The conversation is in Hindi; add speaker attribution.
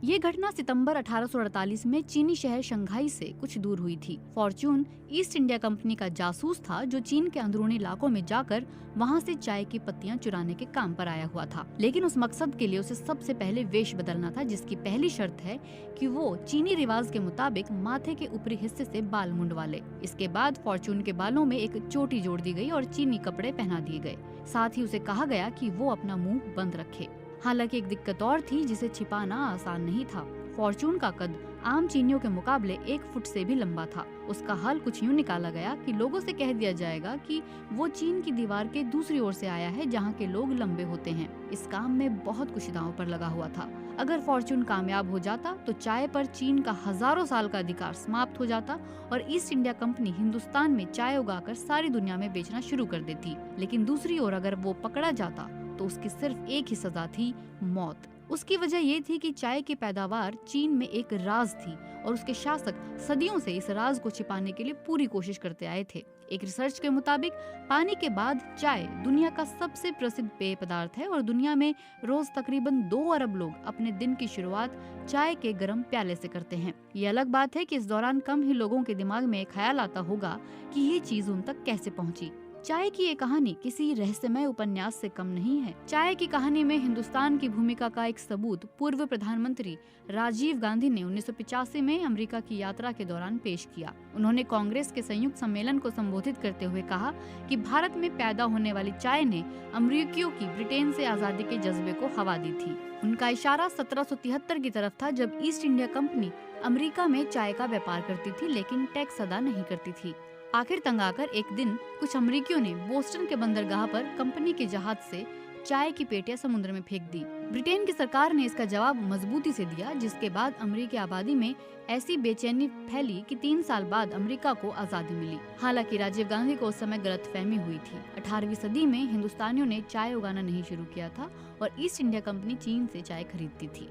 Speaker 1: ये घटना सितंबर 1848 में चीनी शहर शंघाई से कुछ दूर हुई थी। फॉर्च्यून ईस्ट इंडिया कंपनी का जासूस था जो चीन के अंदरूनी इलाकों में जाकर वहाँ से चाय की पत्तियां चुराने के काम पर आया हुआ था। लेकिन उस मकसद के लिए उसे सबसे पहले वेश बदलना था, जिसकी पहली शर्त है कि वो चीनी रिवाज के मुताबिक माथे के ऊपरी हिस्से से बाल मुंडवा ले। इसके बाद फॉर्च्यून के बालों में एक चोटी जोड़ दी गई और चीनी कपड़े पहना दिए गए। साथ ही उसे कहा गया कि वो अपना मुंह बंद रखे। हालांकि एक दिक्कत और थी जिसे छिपाना आसान नहीं था। फॉर्च्यून का कद आम चीनियों के मुकाबले 1 फुट से भी लंबा था। उसका हल कुछ यूं निकाला गया कि लोगों से कह दिया जाएगा कि वो चीन की दीवार के दूसरी ओर से आया है जहाँ के लोग लंबे होते हैं। इस काम में बहुत कुछ दांव पर लगा हुआ था। अगर फॉर्च्यून कामयाब हो जाता तो चाय पर चीन का हजारों साल का अधिकार समाप्त हो जाता और ईस्ट इंडिया कंपनी हिंदुस्तान में चाय उगाकर सारी दुनिया में बेचना शुरू कर देती। लेकिन दूसरी ओर अगर वो पकड़ा जाता तो उसकी सिर्फ एक ही सजा थी, मौत। उसकी वजह ये थी कि चाय की पैदावार चीन में एक राज थी और उसके शासक सदियों से इस राज को छिपाने के लिए पूरी कोशिश करते आए थे। एक रिसर्च के मुताबिक पानी के बाद चाय दुनिया का सबसे प्रसिद्ध पेय पदार्थ है और दुनिया में रोज तकरीबन 2 अरब लोग अपने दिन की शुरुआत चाय के गर्म प्याले से करते हैं। ये अलग बात है कि इस दौरान कम ही लोगों के दिमाग में ख्याल आता होगा कि ये चीज उन तक कैसे पहुंची। चाय की ये कहानी किसी रहस्यमय उपन्यास से कम नहीं है। चाय की कहानी में हिंदुस्तान की भूमिका का एक सबूत पूर्व प्रधानमंत्री राजीव गांधी ने 1985 में अमेरिका की यात्रा के दौरान पेश किया। उन्होंने कांग्रेस के संयुक्त सम्मेलन को संबोधित करते हुए कहा कि भारत में पैदा होने वाली चाय ने अमेरिकियों की ब्रिटेन से आजादी के जज्बे को हवा दी थी। उनका इशारा 1773 की तरफ था, जब ईस्ट इंडिया कंपनी अमेरिका में चाय का व्यापार करती थी लेकिन टैक्स अदा नहीं करती थी। आखिर तंग आकर एक दिन कुछ अमेरिकियों ने बोस्टन के बंदरगाह पर कंपनी के जहाज से चाय की पेटियां समुद्र में फेंक दी। ब्रिटेन की सरकार ने इसका जवाब मजबूती से दिया, जिसके बाद अमेरिकी आबादी में ऐसी बेचैनी फैली कि 3 साल बाद अमेरिका को आजादी मिली। हालांकि राजीव गांधी को उस समय गलतफहमी हुई थी। 18वीं सदी में हिंदुस्तानियों ने चाय उगाना नहीं शुरू किया था और ईस्ट इंडिया कंपनी चीन से चाय खरीदती थी।